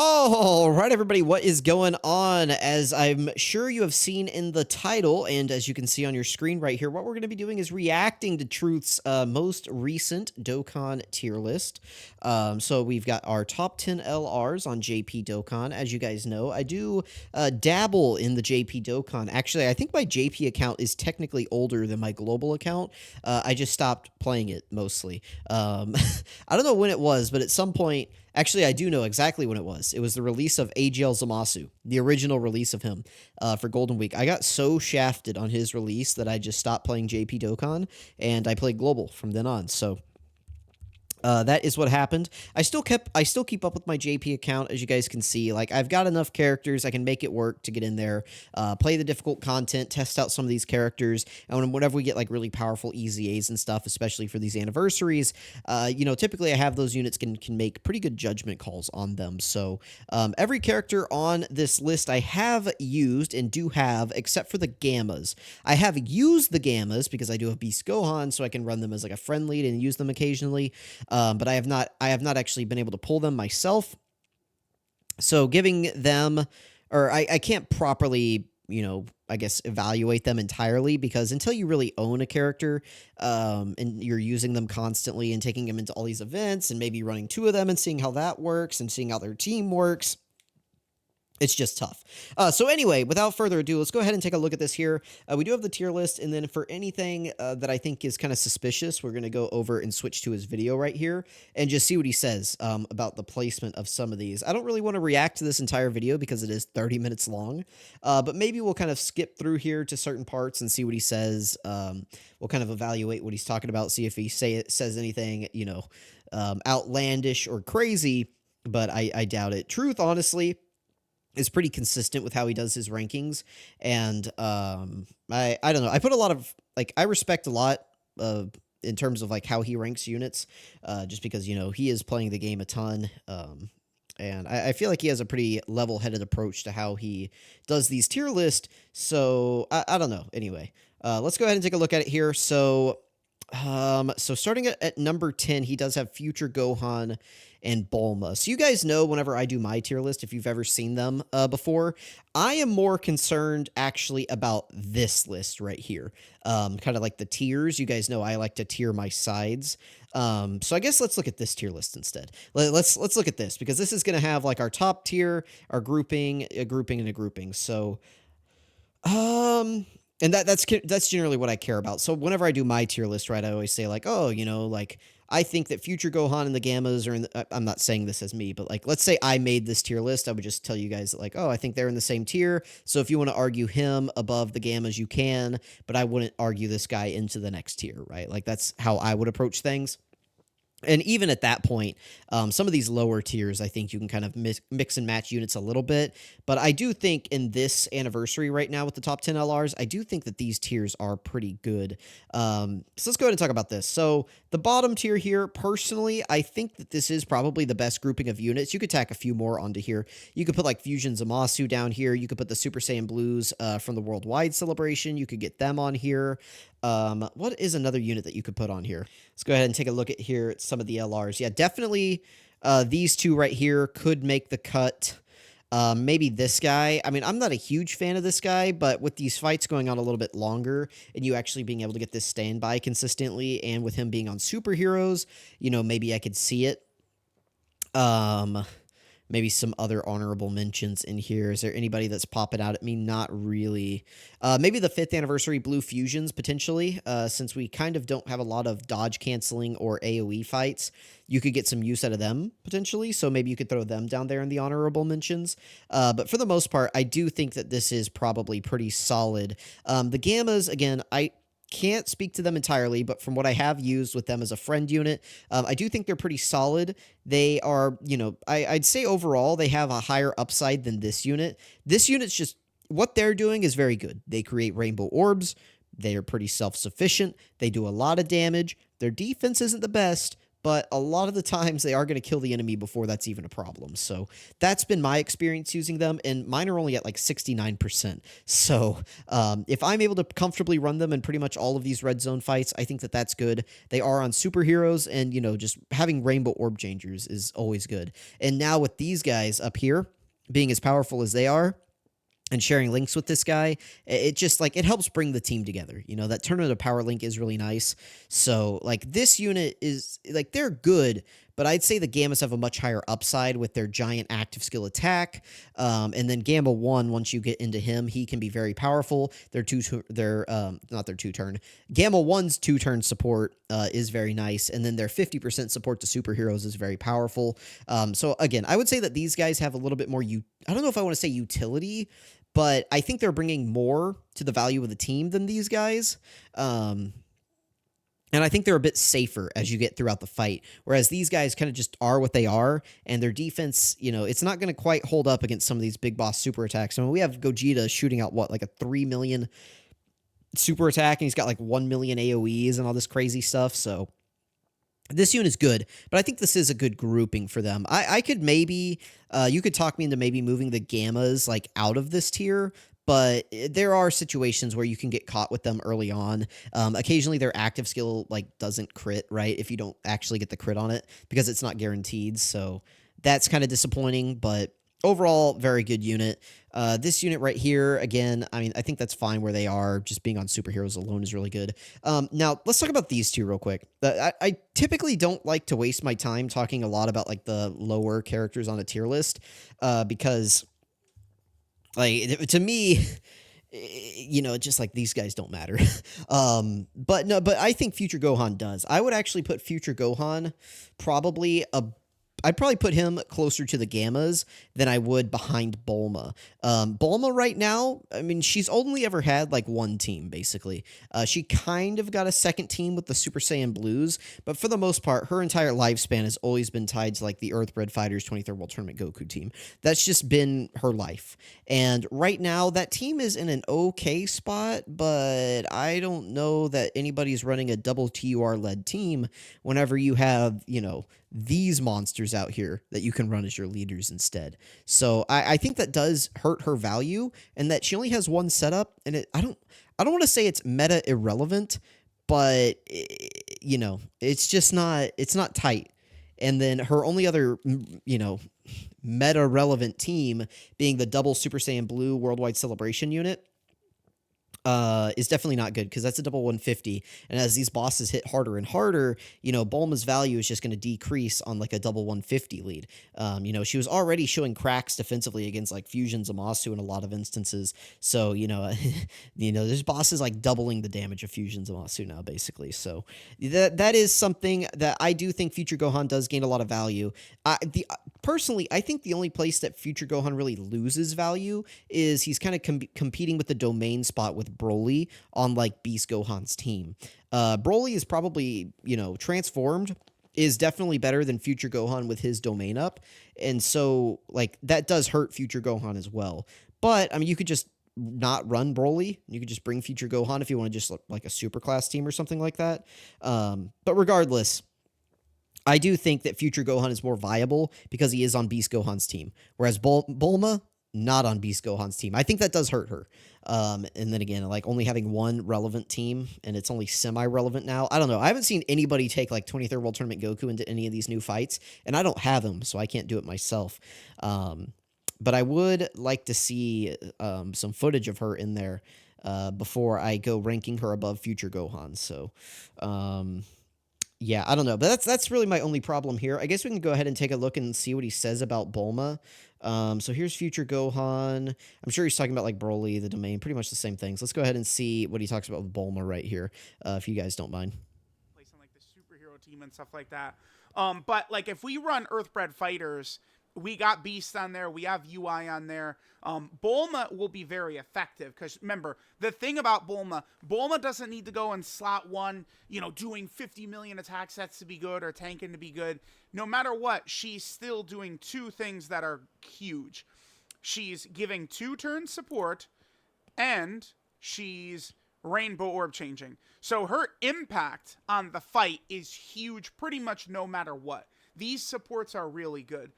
All right, everybody, what is going on? As I'm sure you have seen in the title, and as you can see on your screen right here, what we're going to be doing is reacting to Truth's most recent Dokkan tier list. So we've got our top 10 LRs on JP Dokkan. As you guys know, I do dabble in the JP Dokkan. Actually, I think my JP account is technically older than my global account. I just stopped playing it mostly. I don't know when it was, but at some point, actually, I do know exactly when it was. It was the release of AGL Zamasu, the original release of him for Golden Week. I got so shafted on his release that I just stopped playing JP Dokkan, and I played Global from then on. So that is what happened. I still keep up with my JP account, as you guys can see. Like, I've got enough characters, I can make it work to get in there, play the difficult content, test out some of these characters, and whenever we get like really powerful EZAs and stuff, especially for these anniversaries, typically I have those units can make pretty good judgment calls on them. So every character on this list I have used and do have, except for the Gammas. I have used the Gammas because I do have Beast Gohan, so I can run them as like a friend lead and use them occasionally. But I have not actually been able to pull them myself. So giving them, or I can't properly, I guess, evaluate them entirely, because until you really own a character, and you're using them constantly and taking them into all these events and maybe running two of them and seeing how that works and seeing how their team works, it's just tough. So anyway, without further ado, let's go ahead and take a look at this here. We do have the tier list, and then for anything that I think is kind of suspicious, we're going to go over and switch to his video right here and just see what he says about the placement of some of these. I don't really want to react to this entire video because it is 30 minutes long, but maybe we'll kind of skip through here to certain parts and see what he says. We'll kind of evaluate what he's talking about, see if he says anything, outlandish or crazy, but I doubt it. Truth, honestly, is pretty consistent with how he does his rankings, and I don't know. I put a lot of, like, I respect a lot in terms of like how he ranks units, just because he is playing the game a ton, and I feel like he has a pretty level-headed approach to how he does these tier lists. So I don't know. Anyway, let's go ahead and take a look at it here. So starting at number 10, he does have Future Gohan and Bulma. So you guys know, whenever I do my tier list, if you've ever seen them before, I am more concerned actually about this list right here. Kind of like the tiers. You guys know I like to tier my sides. So I guess let's look at this tier list instead. Let's look at this, because this is going to have like our top tier, our grouping, a grouping, and a grouping. So and that's generally what I care about. So whenever I do my tier list, right, I always say like, oh, like, I think that Future Gohan and the Gammas are in I'm not saying this as me, but like, let's say I made this tier list, I would just tell you guys that, like, oh, I think they're in the same tier. So if you want to argue him above the Gammas, you can, but I wouldn't argue this guy into the next tier, right? Like, that's how I would approach things. And even at that point, some of these lower tiers, I think you can kind of mix and match units a little bit. But I do think in this anniversary right now with the top 10 LRs, I do think that these tiers are pretty good. So let's go ahead and talk about this. So the bottom tier here, personally, I think that this is probably the best grouping of units. You could tack a few more onto here. You could put like Fusion Zamasu down here. You could put the Super Saiyan Blues from the Worldwide Celebration. You could get them on here. What is another unit that you could put on here? Let's go ahead and take a look at here at some of the LRs. Yeah, definitely these two right here could make the cut. Maybe this guy. I mean, I'm not a huge fan of this guy, but with these fights going on a little bit longer and you actually being able to get this standby consistently, and with him being on superheroes, maybe I could see it. Maybe some other honorable mentions in here. Is there anybody that's popping out at me? Not really. Maybe the 5th anniversary Blue Fusions, potentially, since we kind of don't have a lot of dodge canceling or AoE fights. You could get some use out of them, potentially, so maybe you could throw them down there in the honorable mentions. But for the most part, I do think that this is probably pretty solid. The Gammas, again, I can't speak to them entirely, but from what I have used with them as a friend unit, I do think they're pretty solid. They are, I'd say overall they have a higher upside than this unit. This unit's just, what they're doing is very good. They create rainbow orbs. They are pretty self-sufficient. They do a lot of damage. Their defense isn't the best, but a lot of the times they are going to kill the enemy before that's even a problem. So that's been my experience using them, and mine are only at like 69%. So if I'm able to comfortably run them in pretty much all of these red zone fights, I think that that's good. They are on superheroes, and just having rainbow orb changers is always good. And now with these guys up here being as powerful as they are, and sharing links with this guy, it just like it helps bring the team together. That tournament of power link is really nice. So like this unit is like they're good, but I'd say the Gammas have a much higher upside with their giant active skill attack. And then Gamma 1, once you get into him, he can be very powerful. Not their 2-turn. Gamma 1's 2-turn support is very nice, and then their 50% support to superheroes is very powerful. So again, I would say that these guys have a little bit more I don't know if I want to say utility, but I think they're bringing more to the value of the team than these guys. And I think they're a bit safer as you get throughout the fight, whereas these guys kind of just are what they are, and their defense, it's not going to quite hold up against some of these big boss super attacks. I mean, we have Gogeta shooting out, like a 3 million super attack, and he's got like 1 million AoEs and all this crazy stuff, so this unit is good, but I think this is a good grouping for them. I could maybe, you could talk me into maybe moving the Gammas like out of this tier, but there are situations where you can get caught with them early on. Occasionally their active skill like doesn't crit, right? If you don't actually get the crit on it, because it's not guaranteed. So that's kind of disappointing, but overall, very good unit. This unit right here, again, I mean, I think that's fine where they are. Just being on superheroes alone is really good. Now, let's talk about these two real quick. I typically don't like to waste my time talking a lot about, like, the lower characters on a tier list, because, like, to me, just like these guys don't matter. But I think Future Gohan does. I would actually put Future Gohan probably I'd probably put him closer to the Gammas than I would behind Bulma. Bulma right now, I mean, she's only ever had like one team, basically. She kind of got a second team with the Super Saiyan Blues, but for the most part, her entire lifespan has always been tied to like the Earthbred Fighters 23rd World Tournament Goku team. That's just been her life. And right now, that team is in an okay spot, but I don't know that anybody's running a double TUR-led team whenever you have, these monsters out here that you can run as your leaders instead. So I think that does hurt her value, and that she only has one setup, and I don't want to say it's meta irrelevant, but it's not tight. And then her only other meta relevant team being the double Super Saiyan Blue Worldwide Celebration unit is definitely not good, because that's a double 150, and as these bosses hit harder and harder, Bulma's value is just going to decrease on like a double 150 lead. She was already showing cracks defensively against like Fusion Zamasu in a lot of instances, so there's bosses like doubling the damage of Fusion Zamasu now, basically. So that is something that I do think Future Gohan does gain a lot of value. Personally, I think the only place that Future Gohan really loses value is he's kind of competing with the domain spot with Broly on like Beast Gohan's team. Broly is probably, transformed, is definitely better than Future Gohan with his domain up. And so like that does hurt Future Gohan as well. But I mean, you could just not run Broly. You could just bring Future Gohan if you want to just like a super class team or something like that. But regardless, I do think that Future Gohan is more viable because he is on Beast Gohan's team, whereas Bulma, not on Beast Gohan's team. I think that does hurt her. And then again, like only having one relevant team, and it's only semi-relevant now. I don't know. I haven't seen anybody take like 23rd World Tournament Goku into any of these new fights, and I don't have him, so I can't do it myself. But I would like to see some footage of her in there before I go ranking her above Future Gohan. So, yeah, I don't know, but that's really my only problem here. I guess we can go ahead and take a look and see what he says about Bulma. So here's Future Gohan. I'm sure he's talking about like Broly, the domain, pretty much the same things. Let's go ahead and see what he talks about with Bulma right here, if you guys don't mind. Placing like the superhero team and stuff like that. But like if we run Earthbred Fighters, we got Beast on there, we have UI on there. Bulma will be very effective, because remember, the thing about Bulma doesn't need to go in slot 1, doing 50 million attack sets to be good or tanking to be good. No matter what, she's still doing two things that are huge. She's giving 2-turn support, and she's rainbow orb changing. So her impact on the fight is huge pretty much no matter what. These supports are really good.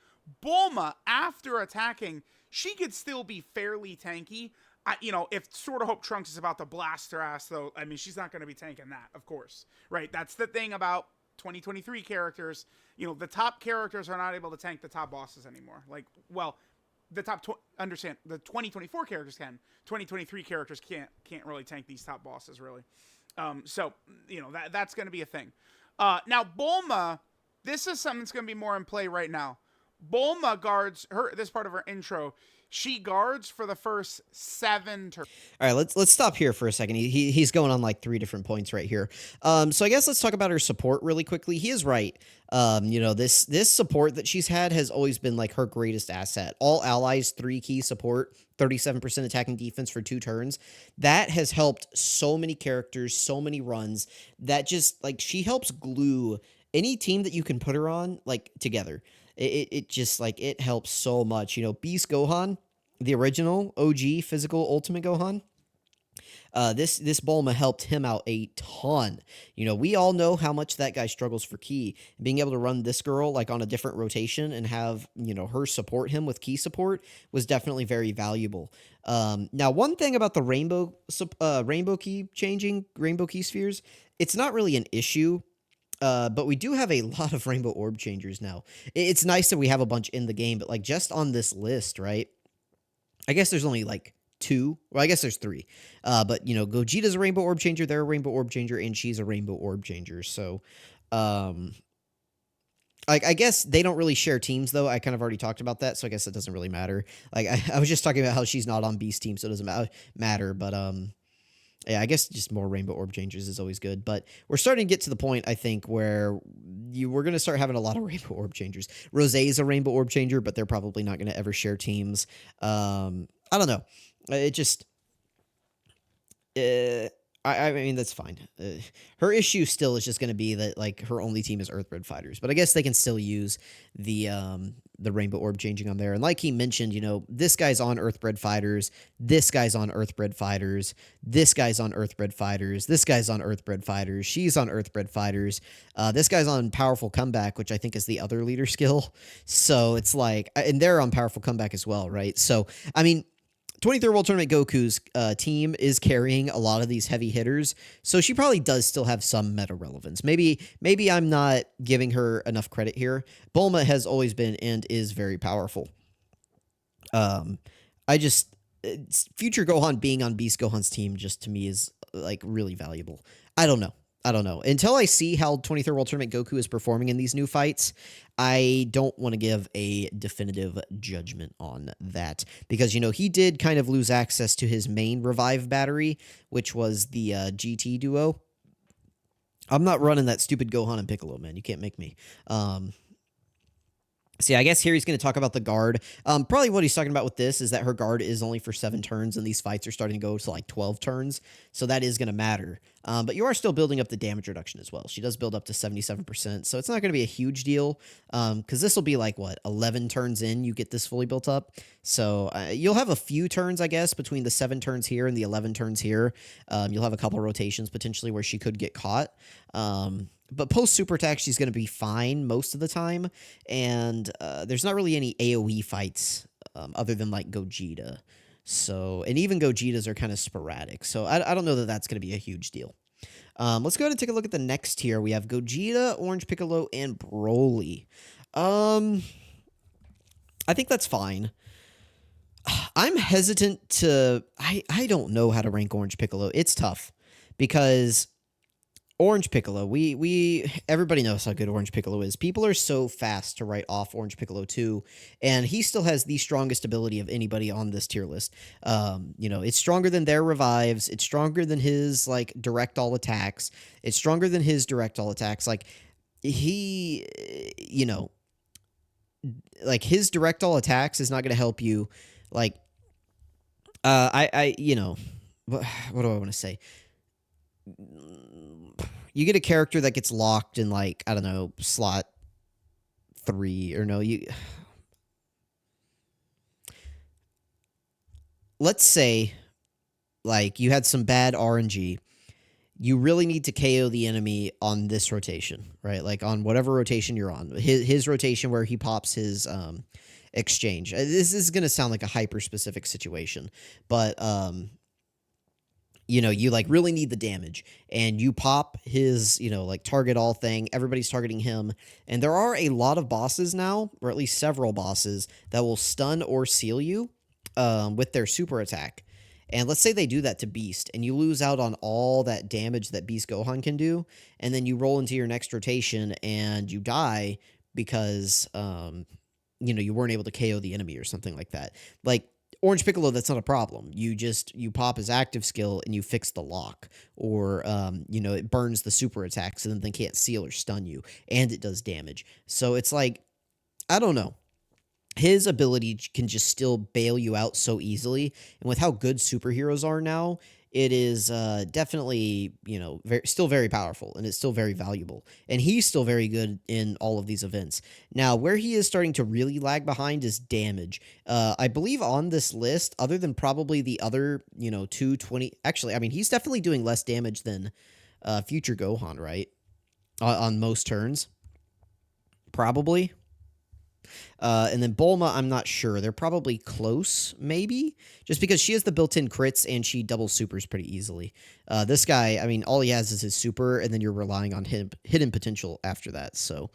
Bulma, after attacking, she could still be fairly tanky. If Sword of Hope Trunks is about to blast her ass, though, I mean, she's not going to be tanking that, of course. Right? That's the thing about 2023 characters. The top characters are not able to tank the top bosses anymore. Like, well, understand the 2024 characters can. 2023 characters can't really tank these top bosses really. So that's going to be a thing. Now Bulma, this is something that's going to be more in play right now. Bulma guards this part of her intro. She guards for the first 7 turns. All right, let's stop here for a second. He's going on like 3 different points right here. So I guess let's talk about her support really quickly. He is right. This support that she's had has always been like her greatest asset. All allies 3 key support, 37% attacking defense for 2 turns. That has helped so many characters, so many runs. That just like she helps glue any team that you can put her on like together. It just like it helps so much. Beast Gohan, the original OG physical Ultimate Gohan. This Bulma helped him out a ton. We all know how much that guy struggles for ki. Being able to run this girl like on a different rotation and have her support him with ki support was definitely very valuable. Now, one thing about the rainbow ki changing, rainbow ki spheres, it's not really an issue. But we do have a lot of rainbow orb changers now. It's nice that we have a bunch in the game, but like just on this list, right? I guess there's only like 2. Well, I guess there's 3. But Gogeta's a rainbow orb changer, they're a rainbow orb changer, and she's a rainbow orb changer. So, I guess they don't really share teams though. I kind of already talked about that, so I guess it doesn't really matter. Like I was just talking about how she's not on Beast team, so it doesn't matter. But yeah, I guess just more rainbow orb changers is always good. But we're starting to get to the point, I think, where we're going to start having a lot of rainbow orb changers. Rose is a rainbow orb changer, but they're probably not going to ever share teams. I don't know. It just... I mean, that's fine. Her issue still is just going to be that like her only team is Earthbred fighters, but I guess they can still use the rainbow orb changing on there. And like he mentioned, this guy's on Earthbred fighters, this guy's on Earthbred fighters, this guy's on Earthbred fighters, this guy's on Earthbred fighters, she's on Earthbred fighters, this guy's on powerful comeback, which I think is the other leader skill. So it's like, and they're on powerful comeback as well, right? So I mean, 23rd World Tournament Goku's team is carrying a lot of these heavy hitters, so she probably does still have some meta relevance. Maybe I'm not giving her enough credit here. Bulma has always been and is very powerful. Future Gohan being on Beast Gohan's team just to me is like really valuable. I don't know. Until I see how 23rd World Tournament Goku is performing in these new fights, I don't want to give a definitive judgment on that. Because, he did kind of lose access to his main revive battery, which was the GT duo. I'm not running that stupid Gohan and Piccolo, man. You can't make me. So yeah, I guess here he's going to talk about the guard. Probably what he's talking about with this is that her guard is only for 7 turns, and these fights are starting to go to like 12 turns, so that is going to matter. But you are still building up the damage reduction as well. She does build up to 77%, so it's not going to be a huge deal, because this will be like, 11 turns in, you get this fully built up. So you'll have a few turns, I guess, between the 7 turns here and the 11 turns here. You'll have a couple rotations potentially where she could get caught. But post super attack, she's going to be fine most of the time. And there's not really any AoE fights other than like Gogeta. So, and even Gogetas are kind of sporadic. So I don't know that that's going to be a huge deal. Let's go ahead and take a look at the next tier. We have Gogeta, Orange Piccolo, and Broly. I think that's fine. I'm hesitant to... I don't know how to rank Orange Piccolo. It's tough because... Orange Piccolo, everybody knows how good Orange Piccolo is. People are so fast to write off Orange Piccolo too, and he still has the strongest ability of anybody on this tier list. It's stronger than their revives. It's stronger than his like direct all attacks. It's stronger than his direct all attacks. Like he, like his direct all attacks is not going to help you. Like, what do I want to say? You get a character that gets locked in like, I don't know, slot 3 or no, let's say like you had some bad RNG, you really need to KO the enemy on this rotation, right? Like on whatever rotation you're on. His rotation where he pops his exchange. This is going to sound like a hyper specific situation, but you like really need the damage and you pop his, like target all thing. Everybody's targeting him. And there are a lot of bosses now, or at least several bosses that will stun or seal you with their super attack. And let's say they do that to Beast and you lose out on all that damage that Beast Gohan can do. And then you roll into your next rotation and you die because, you weren't able to KO the enemy or something like that. Like, Orange Piccolo, that's not a problem. You pop his active skill and you fix the lock, or it burns the super attacks and then they can't seal or stun you, and it does damage. So it's like, I don't know. His ability can just still bail you out so easily, and with how good superheroes are now, it is definitely still very powerful, and it's still very valuable, and he's still very good in all of these events. Now, where he is starting to really lag behind is damage. I believe on this list, other than probably the other 220, actually, I mean, he's definitely doing less damage than Future Gohan, right? On most turns, probably. And then Bulma, I'm not sure. They're probably close, maybe, just because she has the built-in crits and she double supers pretty easily. This guy, I mean, all he has is his super, and then you're relying on hidden potential after that. So,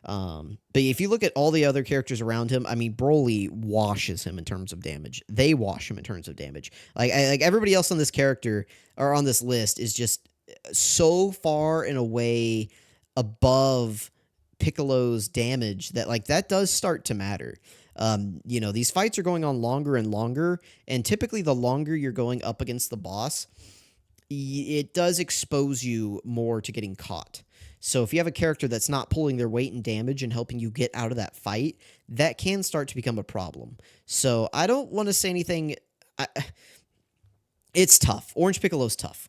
but if you look at all the other characters around him, I mean, Broly washes him in terms of damage. They wash him in terms of damage. Like everybody else on this character or on this list is just so far and away above Piccolo's damage that that does start to matter. These fights are going on longer and longer, and typically the longer you're going up against the boss, it does expose you more to getting caught. So if you have a character that's not pulling their weight in damage and helping you get out of that fight, that can start to become a problem. So I don't want to say anything. It's tough. Orange Piccolo's tough.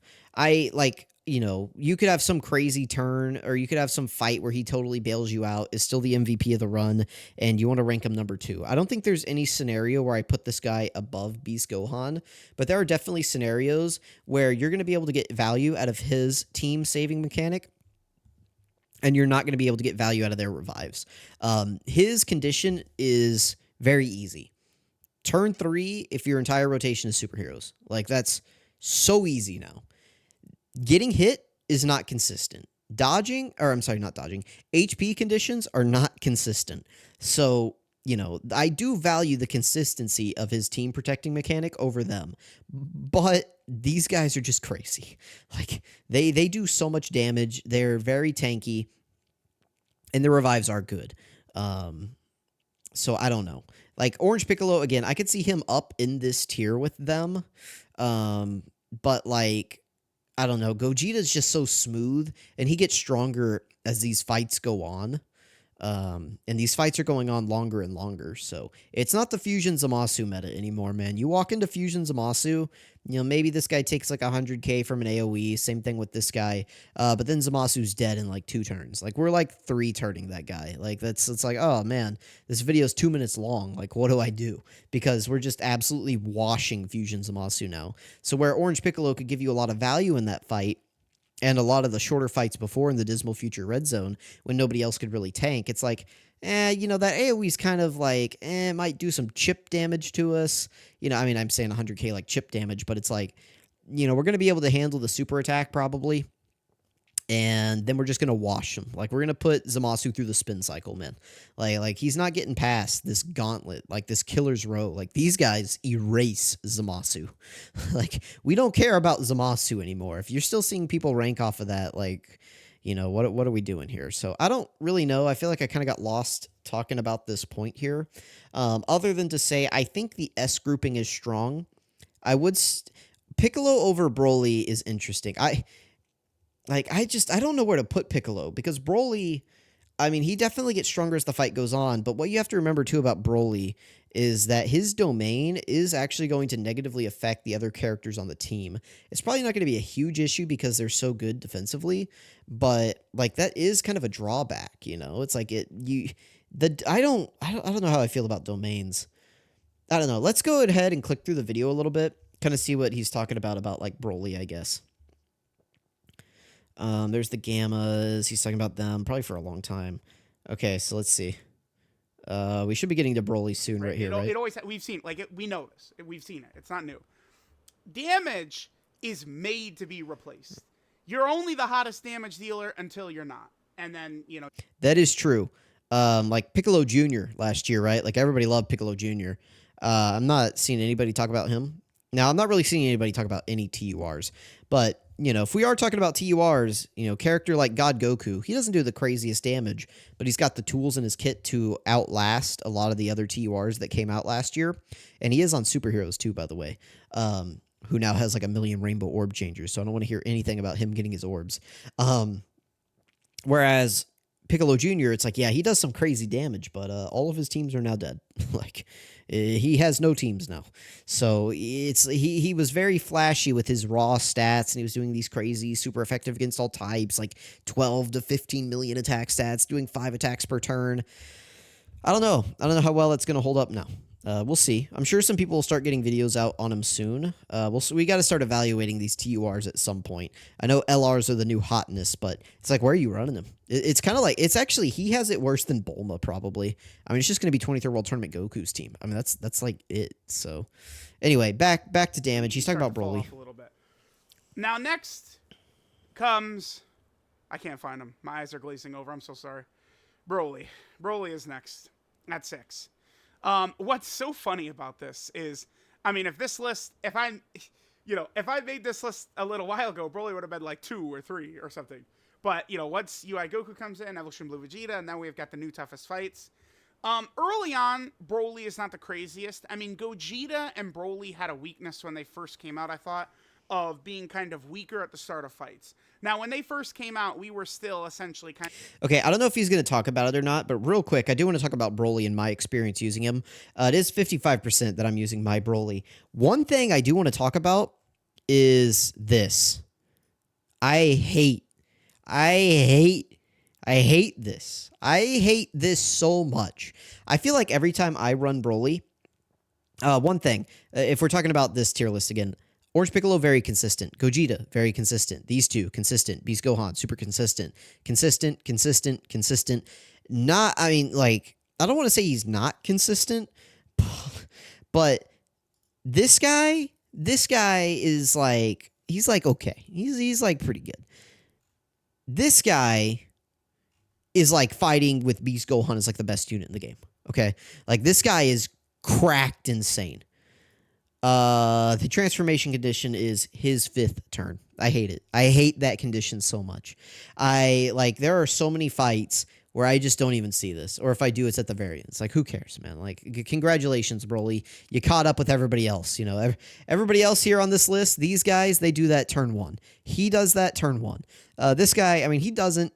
You could have some crazy turn, or you could have some fight where he totally bails you out, is still the MVP of the run, and you want to rank him number 2. I don't think there's any scenario where I put this guy above Beast Gohan, but there are definitely scenarios where you're going to be able to get value out of his team saving mechanic, and you're not going to be able to get value out of their revives. His condition is very easy. Turn 3, if your entire rotation is superheroes. That's so easy now. Getting hit is not consistent. Not dodging. HP conditions are not consistent. So, I do value the consistency of his team protecting mechanic over them. But these guys are just crazy. They do so much damage. They're very tanky. And the revives are good. So I don't know. Orange Piccolo, again, I could see him up in this tier with them. But I don't know. Gogeta's just so smooth, and he gets stronger as these fights go on. And these fights are going on longer and longer, so it's not the Fusion Zamasu meta anymore, man. You walk into Fusion Zamasu, maybe this guy takes 100k from an AoE, same thing with this guy, but then Zamasu's dead in 2 turns. We're 3 turning that guy. It's oh man, this video is 2 minutes long. What do I do? Because we're just absolutely washing Fusion Zamasu now. So where Orange Piccolo could give you a lot of value in that fight, and a lot of the shorter fights before in the Dismal Future Red Zone, when nobody else could really tank, it's that AoE's kind of might do some chip damage to us. I'm saying 100k chip damage, but it's we're going to be able to handle the super attack probably. And then we're just going to wash him. We're going to put Zamasu through the spin cycle, man. He's not getting past this gauntlet, this killer's row. These guys erase Zamasu. We don't care about Zamasu anymore. If you're still seeing people rank off of that, what are we doing here? So I don't really know. I feel like I kind of got lost talking about this point here. Other than to say, I think the S grouping is strong. Piccolo over Broly is interesting. I don't know where to put Piccolo, because Broly, he definitely gets stronger as the fight goes on, but what you have to remember too about Broly is that his domain is actually going to negatively affect the other characters on the team. It's probably not going to be a huge issue because they're so good defensively, but that is kind of a drawback, It's I don't know how I feel about domains. I don't know. Let's go ahead and click through the video a little bit, kind of see what he's talking about like Broly, I guess. There's the Gammas. He's talking about them probably for a long time. Okay, so let's see. We should be getting to Broly soon right here, right? It always we've seen we know this. We've seen it. It's not new. Damage is made to be replaced. You're only the hottest damage dealer until you're not, and then That is true. Like Piccolo Jr. last year, right? Like everybody loved Piccolo Jr. I'm not seeing anybody talk about him. Now, I'm not really seeing anybody talk about any TURs, but if we are talking about TURs, character like God Goku, he doesn't do the craziest damage, but he's got the tools in his kit to outlast a lot of the other TURs that came out last year, and he is on Superheroes too, by the way. Who now has like 1 million rainbow orb changers, so I don't want to hear anything about him getting his orbs. Whereas Piccolo Jr., it's like, yeah, he does some crazy damage, but all of his teams are now dead. Like, he has no teams now. So he was very flashy with his raw stats, and he was doing these crazy, super effective against all types, like 12 to 15 million attack stats, doing 5 attacks per turn. I don't know how well it's going to hold up now. We'll see. I'm sure some people will start getting videos out on him soon. We got to start evaluating these TURs at some point. I know LRs are the new hotness, but it's like, where are you running them? It's kind of like, it's actually, he has it worse than Bulma, probably. I mean, it's just going to be 23rd World Tournament Goku's team. I mean, that's like it. So, anyway, back to damage. He's talking about Broly. A little bit. Now, next comes, I can't find him. My eyes are glazing over. I'm so sorry. Broly. Broly is next at 6. What's so funny about this is, I mean, if I made this list a little while ago, Broly would have been like 2 or 3 or something. But, once UI Goku comes in, Evolution Blue Vegeta, and then we've got the new toughest fights. Early on, Broly is not the craziest. I mean, Gogeta and Broly had a weakness when they first came out, I thought, of being kind of weaker at the start of fights. Now, when they first came out, we were still essentially kind of... Okay, I don't know if he's going to talk about it or not, but real quick, I do want to talk about Broly and my experience using him. It is 55% that I'm using my Broly. One thing I do want to talk about is this. I hate this. I hate this so much. I feel like every time I run Broly, one thing, if we're talking about this tier list again, Orange Piccolo, very consistent. Gogeta, very consistent. These two, consistent. Beast Gohan, super consistent. Consistent. Not, I mean, like, I don't want to say he's not consistent, but this guy is like, he's like, okay. He's like pretty good. This guy is like fighting with Beast Gohan is like the best unit in the game. Okay? Like, this guy is cracked insane. The transformation condition is his 5th turn. I hate it. I hate that condition so much. There are so many fights where I just don't even see this. Or if I do, it's at the very end. It's like, who cares, man? Like, congratulations, Broly. You caught up with everybody else. Everybody else here on this list, these guys, they do that turn 1. He does that turn 1. This guy, I mean, he doesn't.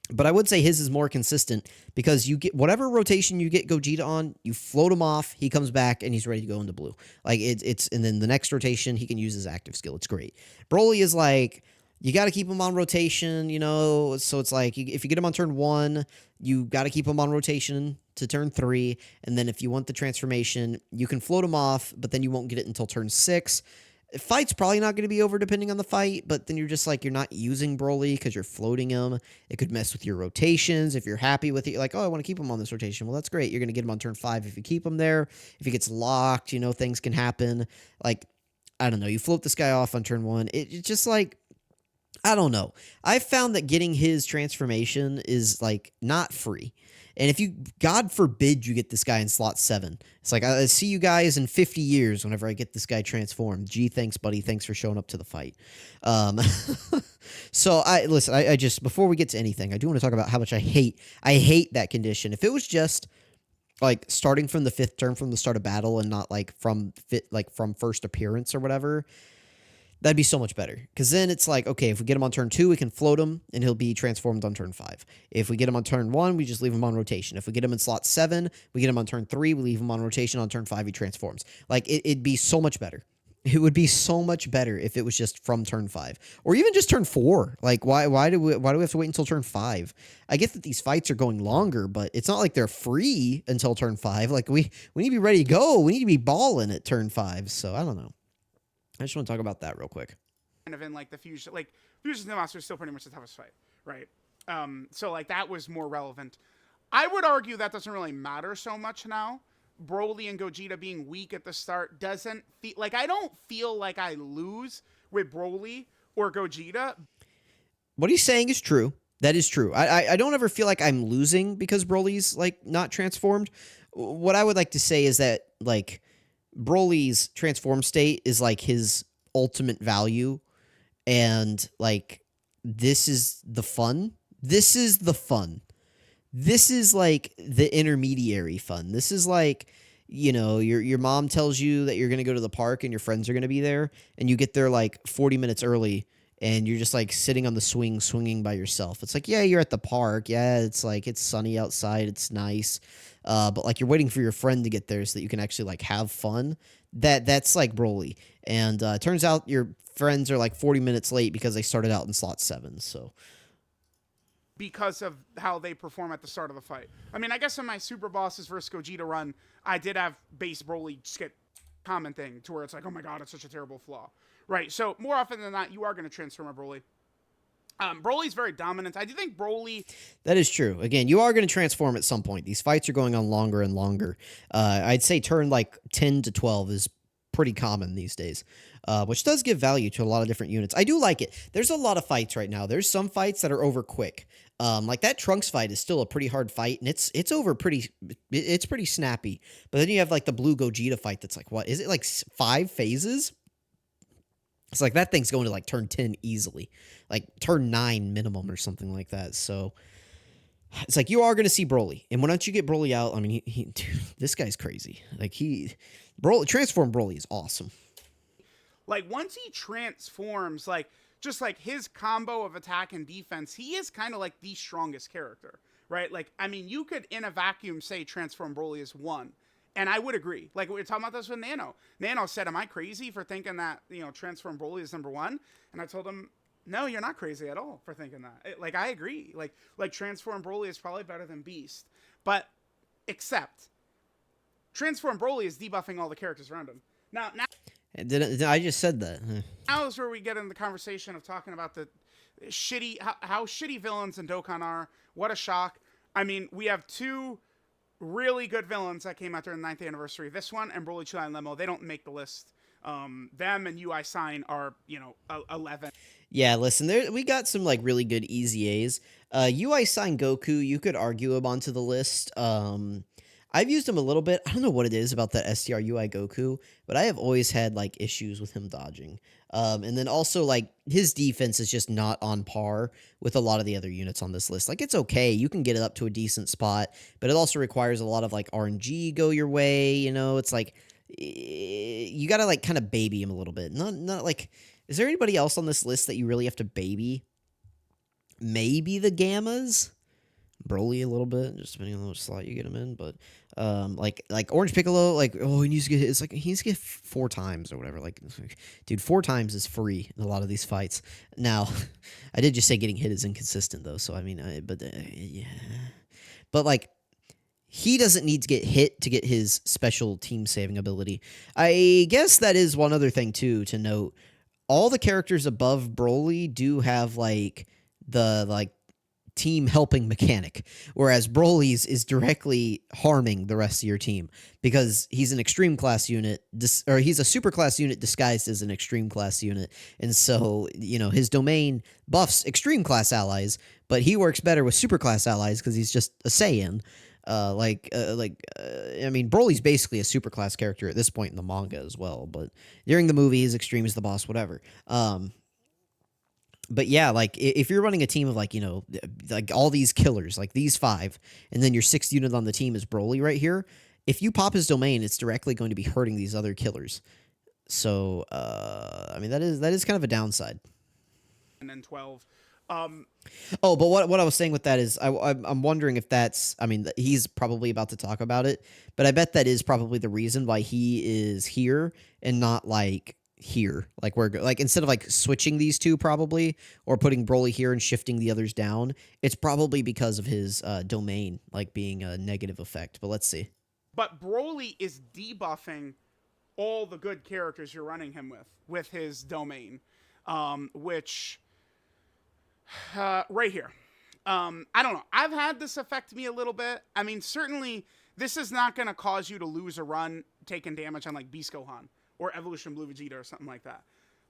But I would say his is more consistent because you get whatever rotation you get Gogeta on, you float him off, he comes back, and he's ready to go into blue. Like, and then the next rotation, he can use his active skill. It's great. Broly is like, you got to keep him on rotation, so it's like, if you get him on turn 1, you got to keep him on rotation to turn 3, and then if you want the transformation, you can float him off, but then you won't get it until turn 6. Fight's probably not going to be over depending on the fight, but then you're just like, you're not using Broly because you're floating him. It could mess with your rotations. If you're happy with it, you're like, oh, I want to keep him on this rotation. Well, that's great. You're going to get him on turn 5 if you keep him there. If he gets locked, things can happen. Like, I don't know. You float this guy off on turn 1. It's just like, I don't know. I've found that getting his transformation is like not free. And if you, God forbid, you get this guy in slot 7, it's like, I see you guys in 50 years whenever I get this guy transformed. Gee, thanks, buddy. Thanks for showing up to the fight. So I just, before we get to anything, I do want to talk about how much I hate that condition. If it was just like starting from the 5th turn from the start of battle and not like from first appearance or whatever, that'd be so much better. Because then it's like, okay, if we get him on turn 2, we can float him, and he'll be transformed on turn 5. If we get him on turn 1, we just leave him on rotation. If we get him in slot 7, we get him on turn 3, we leave him on rotation. On turn 5, he transforms. Like, it'd be so much better. It would be so much better if it was just from turn 5. Or even just turn 4. Like, why do we have to wait until turn 5? I get that these fights are going longer, but it's not like they're free until turn 5. Like, we need to be ready to go. We need to be balling at turn 5. So, I don't know. I just want to talk about that real quick. kind of in like the fusion, like fusion monster is still pretty much the toughest fight, right? So like that was more relevant. I would argue that doesn't really matter so much now. Broly and Gogeta being weak at the start doesn't feel like, I don't feel like I lose with Broly or Gogeta. What he's saying is true. That is true. I don't ever feel like I'm losing because Broly's like not transformed. What I would like to say is that like Broly's transform state is like his ultimate value, and like this is the fun. This is the fun. This is like the intermediary fun. This is like, you know, your mom tells you that you're going to go to the park and your friends are going to be there, and you get there like 40 minutes early, and you're just like sitting on the swing swinging by yourself. It's like, yeah, you're at the park. Yeah, it's like it's sunny outside. It's nice. But like you're waiting for your friend to get there so that you can actually like have fun. That's like Broly. And turns out your friends are like 40 minutes late because they started out in slot 7. So Because of how they perform at the start of the fight. I mean, I guess in my Super Bosses versus Gogeta run, I did have base Broly just get common thing to where it's like, oh my god, it's such a terrible flaw. Right, so more often than not, you are going to transform a Broly. Broly's very dominant. I do think Broly... That is true. Again, you are going to transform at some point. These fights are going on longer and longer. I'd say turn like 10 to 12 is pretty common these days, which does give value to a lot of different units. I do like it. There's a lot of fights right now. There's some fights that are over quick. Like that Trunks fight is still a pretty hard fight, and it's over pretty. It's pretty snappy. But then you have like the Blue Gogeta fight. That's like, what is it, like 5 phases? It's like that thing's going to like turn 10 easily, like turn 9 minimum or something like that. So it's like you are going to see Broly, and once you get Broly out, I mean, dude, this guy's crazy. Like transform Broly is awesome. Like once he transforms, like just like his combo of attack and defense, he is kind of like the strongest character, right? Like, I mean, you could in a vacuum say transform Broly is 1. And I would agree. Like, we were talking about this with Nano. Nano said, am I crazy for thinking that, you know, Transform Broly is number 1? And I told him, no, you're not crazy at all for thinking that. Like, I agree. Like Transform Broly is probably better than Beast. But, except, Transform Broly is debuffing all the characters around him. Now I just said that. now is where we get in the conversation of talking about the shitty, how shitty villains in Dokkan are. What a shock. I mean, we have 2... really good villains that came out during the 9th anniversary. This one and Broly, Chulai, and Lemo, they don't make the list. Them and UI Sign are, you know, 11. Yeah, listen, we got some like really good easy A's. UI Sign Goku, you could argue him onto the list. I've used him a little bit. I don't know what it is about that STR UI Goku, but I have always had like issues with him dodging. And then also like his defense is just not on par with a lot of the other units on this list. Like it's okay, you can get it up to a decent spot, but it also requires a lot of like RNG go your way. You know, it's like you got to like kind of baby him a little bit. Not like, is there anybody else on this list that you really have to baby? Maybe the Gammas. Broly a little bit, just depending on which slot you get him in, but like Orange Piccolo, like, oh, he needs to get, it's like he needs to get 4 times or whatever. Like, dude, 4 times is free in a lot of these fights. Now, I did just say getting hit is inconsistent though, so I mean, yeah, but like he doesn't need to get hit to get his special team saving ability. I guess that is one other thing too to note. All the characters above Broly do have like the team helping mechanic, whereas Broly's is directly harming the rest of your team because he's an extreme class unit, or he's a super class unit disguised as an extreme class unit, and so, you know, his domain buffs extreme class allies, but he works better with super class allies because he's just a Saiyan. I mean, Broly's basically a super class character at this point in the manga as well, but during the movie, he's extreme as the boss, whatever. But yeah, like if you're running a team of like, you know, like all these killers, like these 5, and then your 6th unit on the team is Broly right here, if you pop his domain, it's directly going to be hurting these other killers. So, I mean, that is kind of a downside. And then 12. Oh, but what I was saying with that is I'm wondering if that's, I mean, he's probably about to talk about it, but I bet that is probably the reason why he is here and not like here, like we're like, instead of like switching these 2 probably, or putting Broly here and shifting the others down, it's probably because of his domain like being a negative effect. But let's see. But Broly is debuffing all the good characters you're running him with his domain, which right here. I don't know. I've had this affect me a little bit. I mean, certainly this is not going to cause you to lose a run taking damage on like Beast Gohan or Evolution Blue Vegeta or something like that.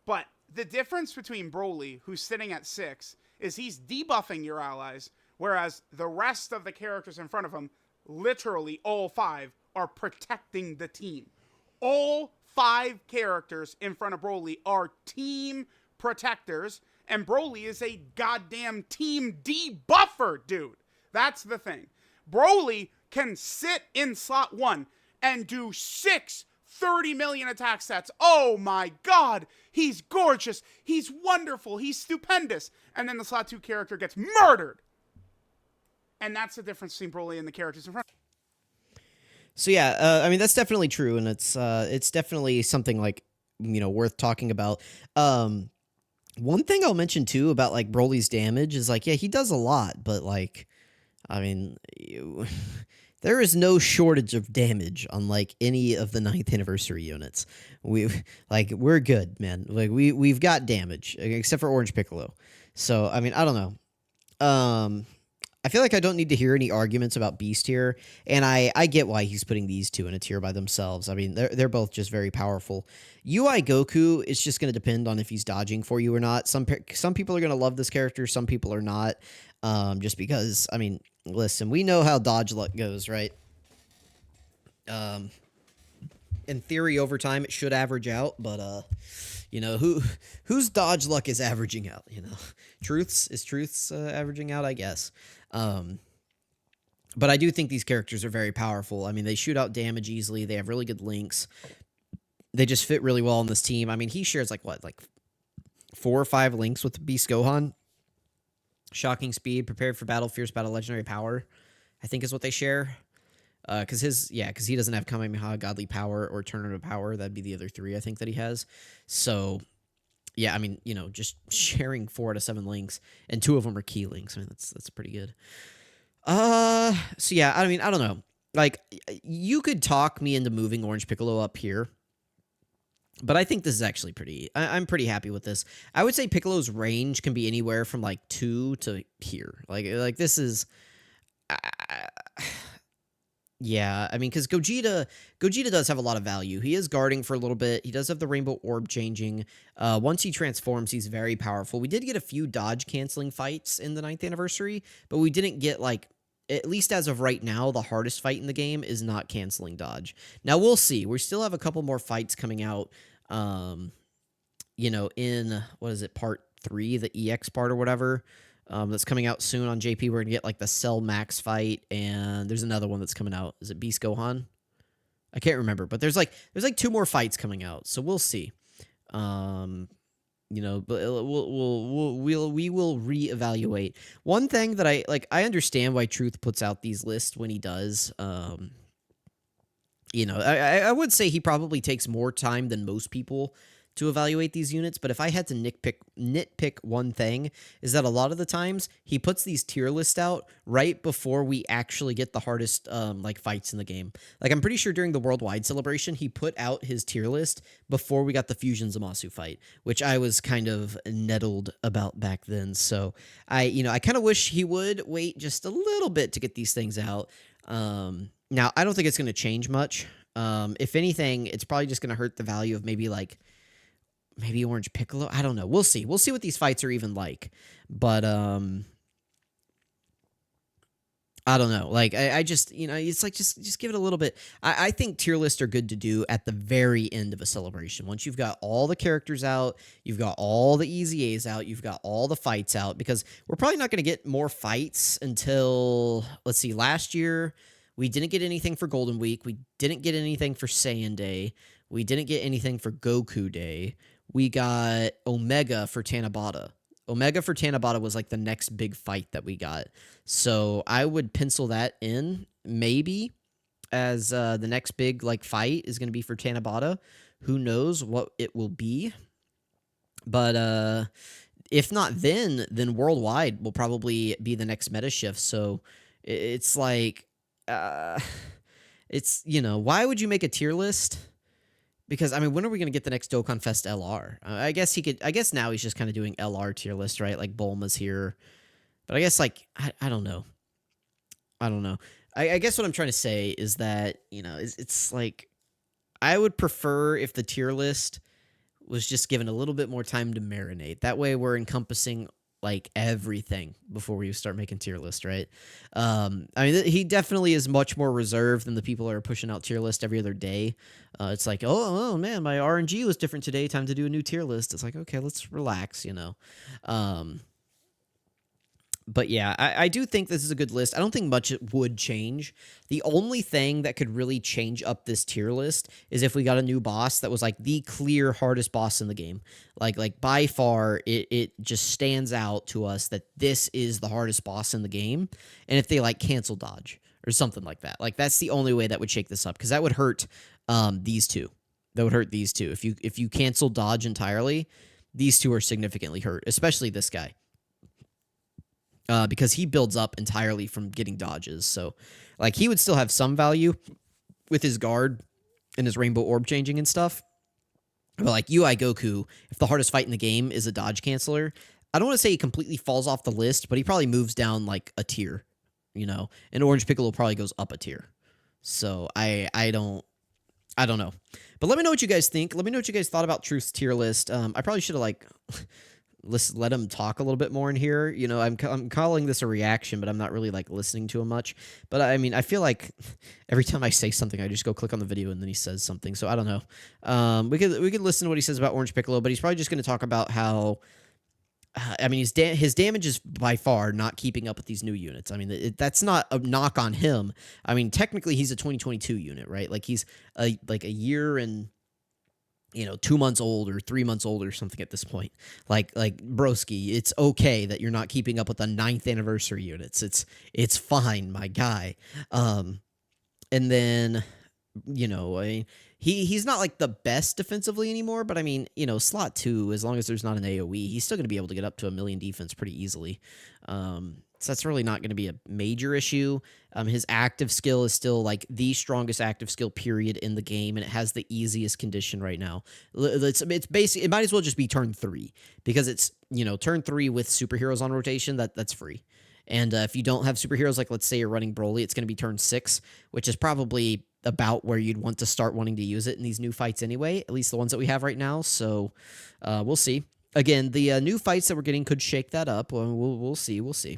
But the difference between Broly, who's sitting at 6, is he's debuffing your allies, whereas the rest of the characters in front of him, literally all 5, are protecting the team. All 5 characters in front of Broly are team protectors, and Broly is a goddamn team debuffer, dude. That's the thing. Broly can sit in slot 1 and do 6 30 million attack sets. Oh my god. He's gorgeous. He's wonderful. He's stupendous. And then the slot 2 character gets murdered. And that's the difference between Broly and the characters in front. So yeah, I mean, that's definitely true, and it's definitely something like, worth talking about. One thing I'll mention too about like Broly's damage is like, yeah, he does a lot, but like, I mean, there is no shortage of damage on like any of the 9th anniversary units. We're good, man. Like we've got damage except for Orange Piccolo. So I mean, I don't know. I feel like I don't need to hear any arguments about Beast here, and I get why he's putting these two in a tier by themselves. I mean, they're both just very powerful. UI Goku is just going to depend on if he's dodging for you or not. Some people are going to love this character, some people are not, just because, I mean, listen, we know how dodge luck goes, right? In theory, over time, it should average out, but, whose dodge luck is averaging out, Truth's averaging out, I guess. But I do think these characters are very powerful. I mean, they shoot out damage easily. They have really good links. They just fit really well on this team. I mean, he shares like 4 or 5 links with Beast Gohan. Shocking speed, prepared for battle, fierce battle, legendary power, I think is what they share. Because he doesn't have Kamehameha, godly power, or alternative power. That'd be the other 3 I think that he has. So yeah, I mean, just sharing 4 out of 7 links, and 2 of them are key links. I mean, that's pretty good. So yeah, I mean, I don't know. Like, you could talk me into moving Orange Piccolo up here, but I think this is actually I'm pretty happy with this. I would say Piccolo's range can be anywhere from like 2 to here. Like this is, yeah, I mean, because Gogeta does have a lot of value. He is guarding for a little bit. He does have the Rainbow Orb changing. Once he transforms, he's very powerful. We did get a few dodge-canceling fights in the 9th anniversary, but we didn't get, like, at least as of right now, the hardest fight in the game is not canceling dodge. Now, we'll see. We still have a couple more fights coming out, in, what is it, part 3, the EX part or whatever. That's coming out soon on JP. We're gonna get like the Cell Max fight, and there's another one that's coming out. Is it Beast Gohan? I can't remember, but there's like 2 more fights coming out, so we'll see. But we will reevaluate. One thing that I understand why Truth puts out these lists when he does. I would say he probably takes more time than most people to evaluate these units, but if I had to nitpick one thing, is that a lot of the times he puts these tier lists out right before we actually get the hardest fights in the game. Like, I'm pretty sure during the worldwide celebration he put out his tier list before we got the Fusion Zamasu fight, which I was kind of nettled about back then. So I kind of wish he would wait just a little bit to get these things out. Now I don't think it's going to change much. If anything, it's probably just going to hurt the value of maybe Orange Piccolo. I don't know. We'll see. We'll see what these fights are even like. But I don't know. Like, I just, it's like, just give it a little bit. I think tier lists are good to do at the very end of a celebration. Once you've got all the characters out, you've got all the easy A's out, you've got all the fights out, because we're probably not going to get more fights until, let's see, last year we didn't get anything for Golden Week. We didn't get anything for Saiyan Day. We didn't get anything for Goku Day. We got Omega for Tanabata. Omega for Tanabata was like the next big fight that we got. So I would pencil that in maybe as the next big fight is going to be for Tanabata. Who knows what it will be. But if not then Worldwide will probably be the next meta shift. So it's like, why would you make a tier list Because I mean, when are we gonna get the next Dokkan Fest LR? I guess he could. I guess now he's just kind of doing LR tier list, right? Like Bulma's here, but I guess like I don't know. I don't know. I guess what I'm trying to say is that it's like I would prefer if the tier list was just given a little bit more time to marinate. That way, we're encompassing like everything before we start making tier list, right? I mean, he definitely is much more reserved than the people that are pushing out tier list every other day. It's like, oh man, my RNG was different today. Time to do a new tier list. It's like, okay, let's relax. Um, but yeah, I do think this is a good list. I don't think much would change. The only thing that could really change up this tier list is if we got a new boss that was like the clear hardest boss in the game. Like by far, it just stands out to us that this is the hardest boss in the game. And if they like cancel dodge or something like that, like that's the only way that would shake this up, because that would hurt these two. That would hurt these two. If you cancel dodge entirely, these two are significantly hurt, especially this guy. Because he builds up entirely from getting dodges. So, like, he would still have some value with his guard and his rainbow orb changing and stuff. But, like, UI Goku, if the hardest fight in the game is a dodge canceller, I don't want to say he completely falls off the list, but he probably moves down, like, a tier, And Orange Piccolo probably goes up a tier. So, I don't know. But let me know what you guys think. Let me know what you guys thought about Truth's tier list. I probably should have, like... let him talk a little bit more in here. I'm calling this a reaction, but I'm not really like listening to him much. But I mean, I feel like every time I say something, I just go click on the video and then he says something. So I don't know. We could listen to what he says about Orange Piccolo, but he's probably just going to talk about how. I mean, his damage is by far not keeping up with these new units. I mean, that's not a knock on him. I mean, technically, he's a 2022 unit, right? Like he's like a year and 2 months old or 3 months old or something at this point. Like broski, it's okay that you're not keeping up with the 9th anniversary units. It's fine, my guy. And then, I mean, he's not like the best defensively anymore, but I mean, slot 2, as long as there's not an AoE, he's still going to be able to get up to 1,000,000 defense pretty easily. So that's really not going to be a major issue. His active skill is still like the strongest active skill period in the game, and it has the easiest condition right now. It's basically, it might as well just be turn 3, because it's turn 3 with superheroes on rotation. That's free. And if you don't have superheroes, like let's say you're running Broly, it's going to be turn 6, which is probably about where you'd want to start wanting to use it in these new fights anyway, at least the ones that we have right now. So we'll see. Again, the new fights that we're getting could shake that up. We'll see. We'll see.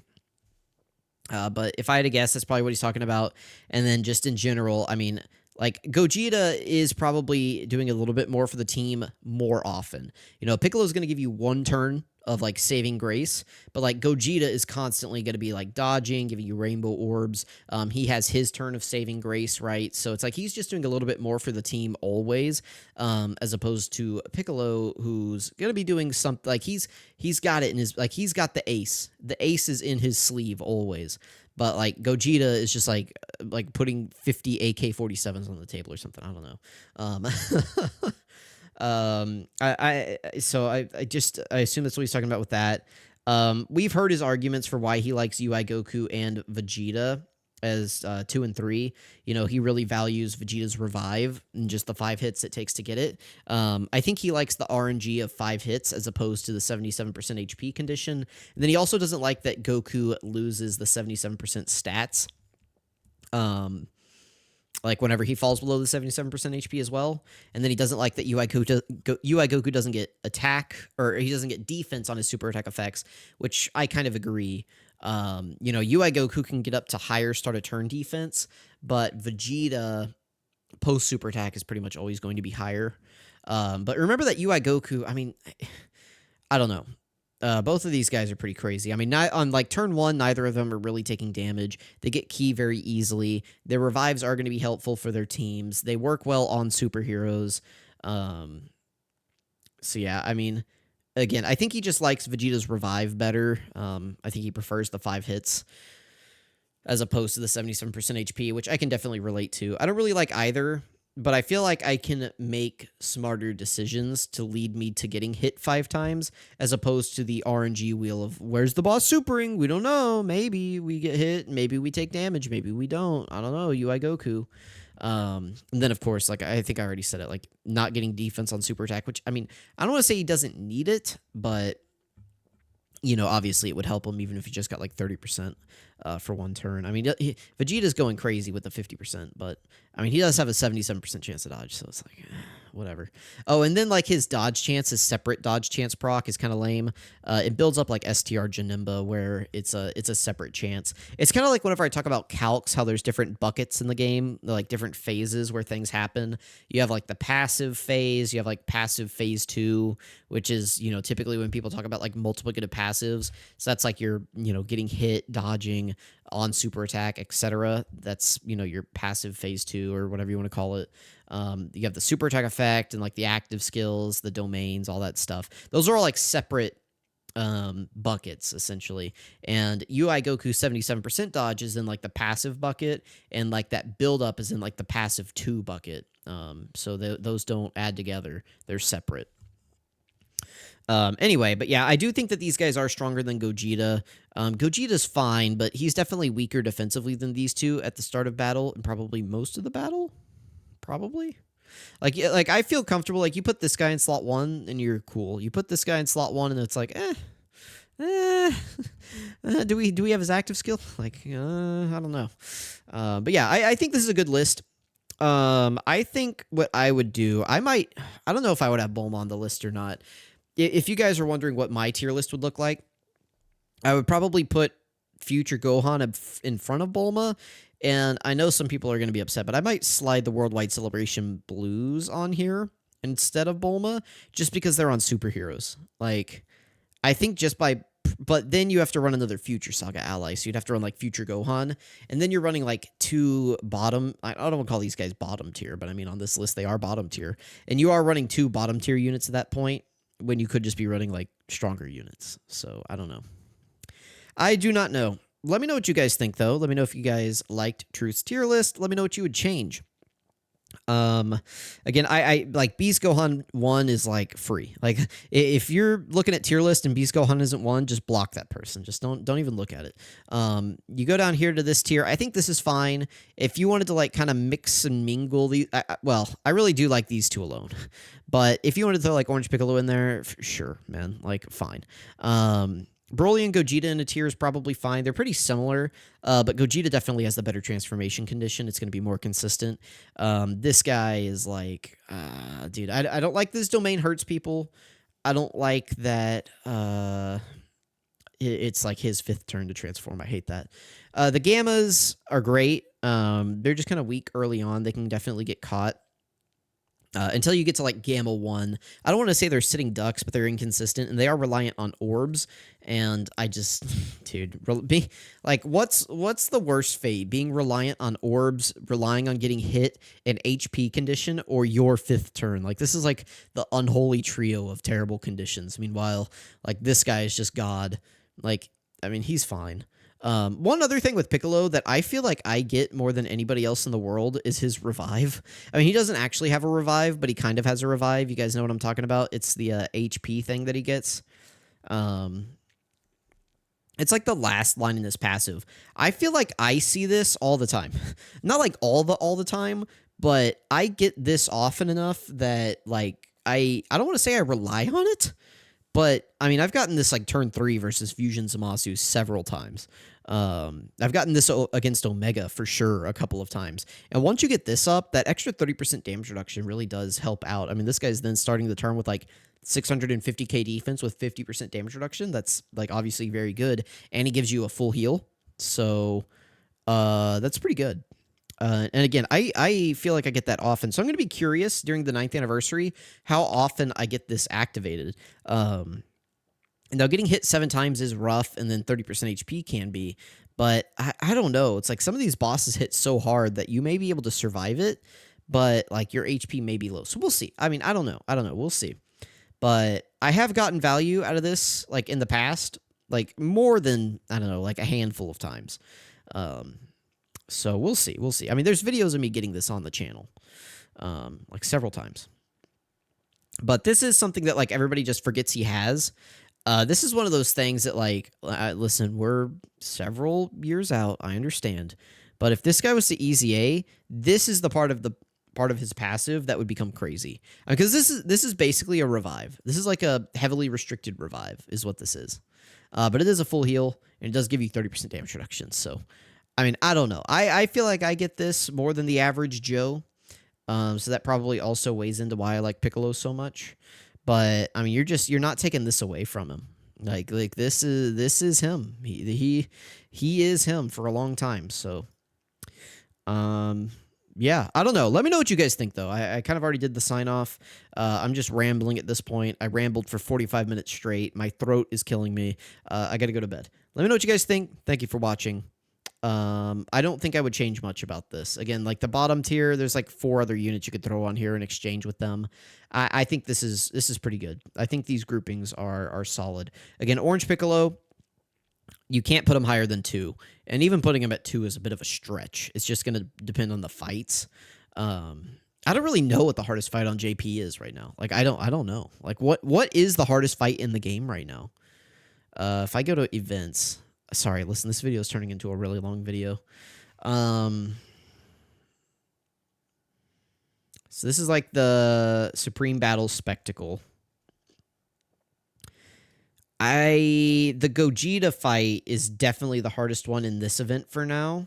But if I had to guess, that's probably what he's talking about. And then just in general, I mean, like Gogeta is probably doing a little bit more for the team more often. Piccolo's going to give you 1 turn of like saving grace, but like Gogeta is constantly going to be like dodging, giving you rainbow orbs. He has his turn of saving grace, right? So it's like he's just doing a little bit more for the team always, as opposed to Piccolo, who's going to be doing something like he's got it in his, like he's got the ace. The ace is in his sleeve always. But like Gogeta is just like putting 50 AK-47s on the table or something. I don't know. I assume that's what he's talking about with that. We've heard his arguments for why he likes UI Goku and Vegeta as 2 and 3. He really values Vegeta's revive and just the 5 hits it takes to get it. I think he likes the RNG of 5 hits as opposed to the 77% HP condition. And then he also doesn't like that Goku loses the 77% stats. Like whenever he falls below the 77% HP as well. And then he doesn't like that UI Goku doesn't get attack, or he doesn't get defense on his super attack effects, which I kind of agree. UI Goku can get up to higher start of turn defense, but Vegeta post super attack is pretty much always going to be higher. But remember that UI Goku, I mean, I don't know. Both of these guys are pretty crazy. I mean, on like turn 1, neither of them are really taking damage. They get key very easily. Their revives are going to be helpful for their teams. They work well on superheroes. So yeah, I mean, again, I think he just likes Vegeta's revive better. I think he prefers the 5 hits as opposed to the 77% HP, which I can definitely relate to. I don't really like either, but I feel like I can make smarter decisions to lead me to getting hit 5 times, as opposed to the RNG wheel of, where's the boss supering? We don't know. Maybe we get hit. Maybe we take damage. Maybe we don't. I don't know. UI Goku. And then of course, like I think I already said it, like not getting defense on super attack, which I mean, I don't want to say he doesn't need it, but you know, obviously it would help him even if he just got like 30% for one turn. I mean, Vegeta's going crazy with the 50%, but I mean, he does have a 77% chance to dodge, so it's like, whatever. Oh, and then like his dodge chance, his separate dodge chance proc is kind of lame. It builds up like STR Janimba, where it's a separate chance. It's kind of like whenever I talk about calcs, how there's different buckets in the game, like different phases where things happen. You have like the passive phase, you have like passive phase 2, which is, you know, typically when people talk about like multiplicative passives. So that's like you're, you know, getting hit, dodging on super attack, etc. That's, you know, your passive phase 2 or whatever you want to call it. You have the super attack effect and like the active skills, the domains, all that stuff. Those are all like separate buckets essentially. And UI Goku 77% dodge is in like the passive bucket, and like that build up is in like the passive 2 bucket. So those don't add together, they're separate. Anyway, but yeah, I do think that these guys are stronger than Gogeta. Gogeta's fine, but he's definitely weaker defensively than these two at the start of battle and probably most of the battle. Probably. Like I feel comfortable. Like you put this guy in slot 1 and you're cool. You put this guy in slot 1 and it's like, do we have his active skill? Like, I don't know. But yeah, I think this is a good list. I think what I would do, I don't know if I would have Bulma on the list or not. If you guys are wondering what my tier list would look like, I would probably put future Gohan in front of Bulma. And I know some people are going to be upset, but I might slide the Worldwide Celebration Blues on here instead of Bulma, just because they're on superheroes. Like, I think but then you have to run another Future Saga ally, so you'd have to run like Future Gohan, and then you're running like 2 bottom. I don't want to call these guys bottom tier, but I mean on this list they are bottom tier, and you are running 2 bottom tier units at that point when you could just be running like stronger units. So I don't know. I do not know. Let me know what you guys think, though. Let me know if you guys liked Truth's tier list. Let me know what you would change. Again, I like Beast Gohan 1 is like free. Like if you're looking at tier list and Beast Gohan isn't 1, just block that person. Just don't even look at it. You go down here to this tier. I think this is fine. If you wanted to like kind of mix and mingle these, well, I really do like these two alone. But if you wanted to throw like Orange Piccolo in there, sure, man, like fine. Broly and Gogeta in a tier is probably fine. They're pretty similar, but Gogeta definitely has the better transformation condition. It's going to be more consistent. This guy is like, dude, I don't like this domain hurts people. I don't like that it's like his 5th turn to transform. I hate that. The Gammas are great. They're just kind of weak early on. They can definitely get caught. Until you get to like Gamma 1. I don't want to say they're sitting ducks, but they're inconsistent, and they are reliant on orbs. And I just, dude, what's the worst fate? Being reliant on orbs, relying on getting hit in HP condition, or your 5th turn? Like, this is like the unholy trio of terrible conditions. Meanwhile, like, this guy is just God. Like, I mean, he's fine. One other thing with Piccolo that I feel like I get more than anybody else in the world is his revive. I mean, he doesn't actually have a revive, but he kind of has a revive. You guys know what I'm talking about? It's the HP thing that he gets. It's like the last line in this passive. I feel like I see this all the time. Not like all the time, but I get this often enough that like I don't want to say I rely on it. But, I mean, I've gotten this, like, turn 3 versus Fusion Zamasu several times. I've gotten this against Omega for sure a couple of times. And once you get this up, that extra 30% damage reduction really does help out. I mean, this guy's then starting the turn with, like, 650k defense with 50% damage reduction. That's, like, obviously very good. And he gives you a full heal. So, that's pretty good. And again, I feel like I get that often. So I'm going to be curious during the 9th anniversary how often I get this activated. Now, getting hit 7 times is rough, and then 30% HP can be. But I don't know. It's like some of these bosses hit so hard that you may be able to survive it, but like your HP may be low. So we'll see. I mean, I don't know. We'll see. But I have gotten value out of this like in the past, like more than, I don't know, like a handful of times. So we'll see. I mean, there's videos of me getting this on the channel, like several times. But this is something that like everybody just forgets he has. This is one of those things that like, listen, we're several years out. I understand, But if this guy was to easy A, this is the part of his passive that would become crazy. Because this is basically a revive. This is like a heavily restricted revive, is what this is. But it is a full heal, and it does give you 30% damage reduction. So, I mean, I don't know. I feel like I get this more than the average Joe. So that probably also weighs into why I like Piccolo so much. But I mean, you're not taking this away from him. Like this is him. He is him for a long time. So, yeah, I don't know. Let me know what you guys think, though. I kind of already did the sign off. I'm just rambling at this point. I rambled for 45 minutes straight. My throat is killing me. I got to go to bed. Let me know what you guys think. Thank you for watching. I don't think I would change much about this. Again, like the bottom tier, there's like 4 other units you could throw on here and exchange with them. I think this is pretty good. I think these groupings are solid. Again, Orange Piccolo, you can't put him higher than 2, and even putting him at 2 is a bit of a stretch. It's just going to depend on the fights. I don't really know what the hardest fight on JP is right now. Like I don't know. Like what is the hardest fight in the game right now? If I go to events. Sorry, listen, this video is turning into a really long video. So this is like the Supreme Battle Spectacle. The Gogeta fight is definitely the hardest one in this event for now.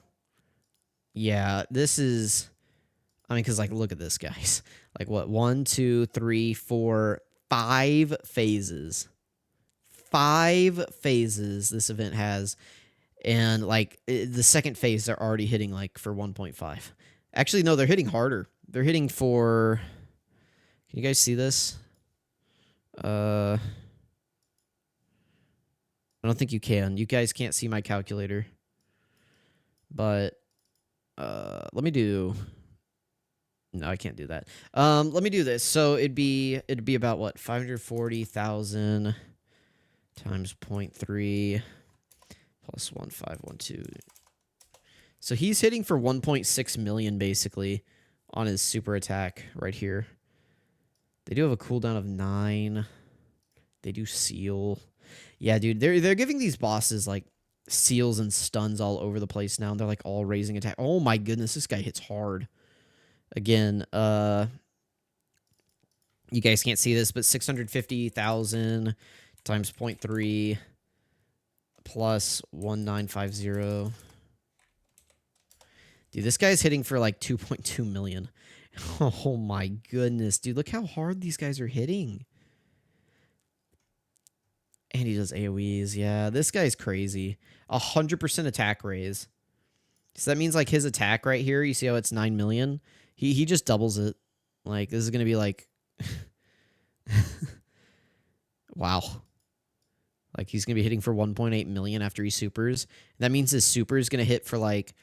Yeah, this is... I mean, because, like, look at this, guys. Like, what? 1, 2, 3, 4, 5 phases. 5 phases this event has, and like the second phase they're already hitting like for 1.5. Actually, no, they're hitting harder. They're hitting for... Can you guys see this? I don't think you can. You guys can't see my calculator. But let me do... No, I can't do that. Let me do this. So it'd be about what? 540,000 times 0.3 plus 1512. So he's hitting for 1.6 million basically on his super attack right here. They do have a cooldown of 9. They do seal. Yeah, dude, they're giving these bosses like seals and stuns all over the place now, and they're like all raising attack. Oh my goodness, this guy hits hard. Again, you guys can't see this, but 650,000 times 0.3 plus 1950. Dude, this guy's hitting for like 2.2 million. Oh my goodness, dude. Look how hard these guys are hitting. And he does AoEs. Yeah, this guy's crazy. 100% attack raise. So that means like his attack right here, you see how it's 9 million? He just doubles it. Like, this is going to be like... Wow. Like, he's going to be hitting for 1.8 million after he supers. That means his super is going to hit for like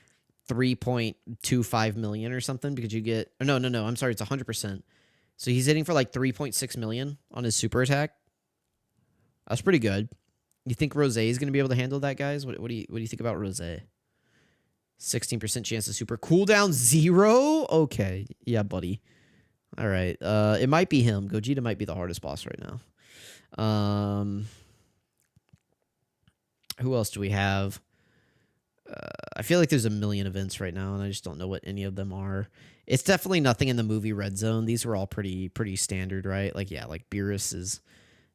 3.25 million or something, because you get... Oh, no. I'm sorry. It's 100%. So he's hitting for like 3.6 million on his super attack. That's pretty good. You think Rose is going to be able to handle that, guys? What do you think about Rose? 16% chance to super. Cooldown 0? Okay. Yeah, buddy. All right. It might be him. Gogeta might be the hardest boss right now. Who else do we have? I feel like there's a million events right now, and I just don't know what any of them are. It's definitely nothing in the movie Red Zone. These were all pretty standard, right? Like, yeah, like Beerus is...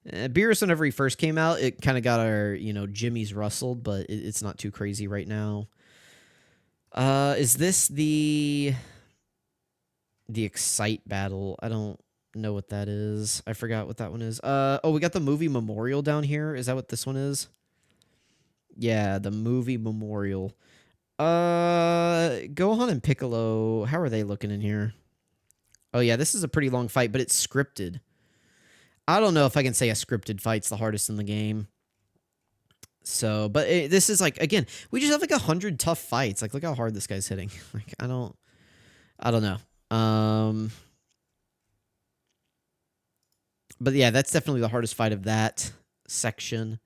Beerus, whenever he first came out, it kind of got our, jimmies rustled, but it's not too crazy right now. Is this the Excite battle? I don't know what that is. I forgot what that one is. Oh, we got the movie Memorial down here. Is that what this one is? Yeah, the movie Memorial. Gohan and Piccolo, how are they looking in here? Oh, yeah, this is a pretty long fight, but it's scripted. I don't know if I can say a scripted fight's the hardest in the game. So, but this is like, again, we just have like 100 tough fights. Like, look how hard this guy's hitting. Like, I don't know. But yeah, that's definitely the hardest fight of that section.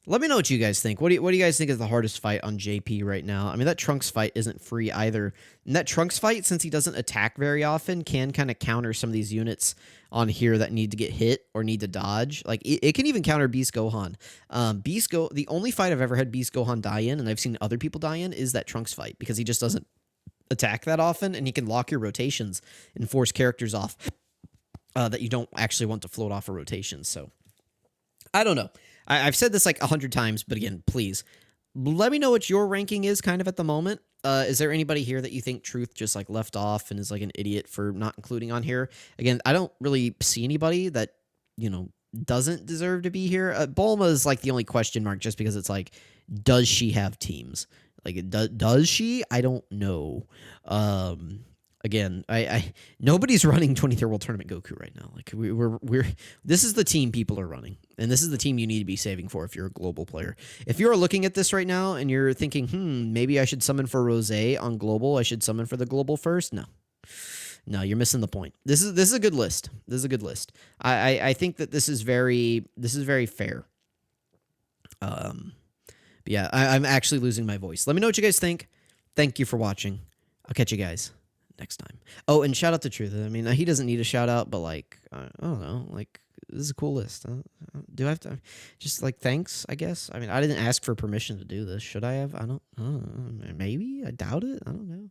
Let me know what you guys think. What do you guys think is the hardest fight on JP right now? I mean, that Trunks fight isn't free either. And that Trunks fight, since he doesn't attack very often, can kind of counter some of these units on here that need to get hit or need to dodge. Like, it can even counter Beast Gohan. The only fight I've ever had Beast Gohan die in, and I've seen other people die in, is that Trunks fight, because he just doesn't attack that often, and he can lock your rotations and force characters off that you don't actually want to float off a rotation. So, I don't know. I've said this like 100 times, but again, please let me know what your ranking is kind of at the moment. Is there anybody here that you think Truth just like left off and is like an idiot for not including on here? Again, I don't really see anybody that, doesn't deserve to be here. Bulma is like the only question mark, just because it's like, does she have teams? Like, does she? I don't know. Again, nobody's running 23rd World Tournament Goku right now. Like, we're this is the team people are running, and this is the team you need to be saving for if you're a global player. If you're looking at this right now and you're thinking, maybe I should summon for Rose on global, I should summon for the global first. No, you're missing the point. This is a good list. This is a good list. I think that this is very fair. But yeah, I'm actually losing my voice. Let me know what you guys think. Thank you for watching. I'll catch you guys next time. Oh, and shout out to Truth. I mean, he doesn't need a shout out, but like, I don't know, like, this is a cool list. Do I have to just like, thanks, I guess? I mean, I didn't ask for permission to do this. Should I have? I don't know. Maybe. I doubt it. I don't know.